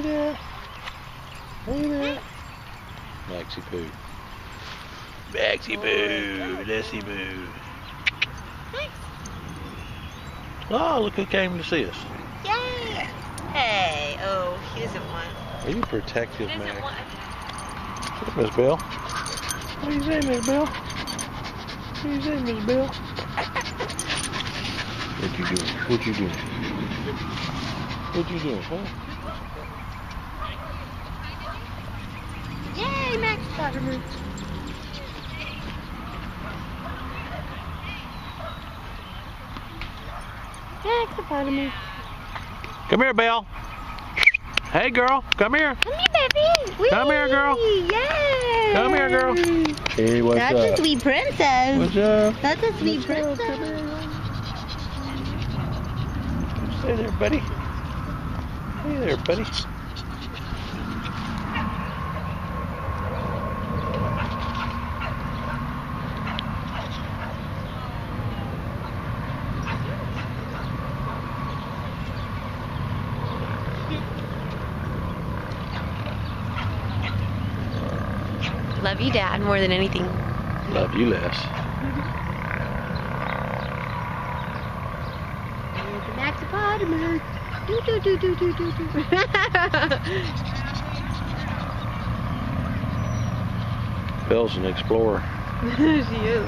there. Hey there. Maxie Poo. Maxie Poo. Lissy Poo. Oh, look who came to see us. Yay! Hey, oh, he doesn't want. Are you protective, He doesn't Max? want. Look, Miss Bell. What do you say, Miss Bell? What do you say, Miss Bell? What you doing? What you doing? What you doing, huh? Yay, Max got him. Max the bottom. Come here, Belle. Hey, girl. Come here. Come here, baby. Whee! Come here, girl. Yay! Come here, girl. Hey, what's That's up? a sweet princess. What's up? That's a sweet What's up? princess. Come here. Stay there, buddy. Hey there, buddy. Love you, Dad, more than anything. Love you less. Max the bottom. Do do do do do do do. Belle's an explorer. She is.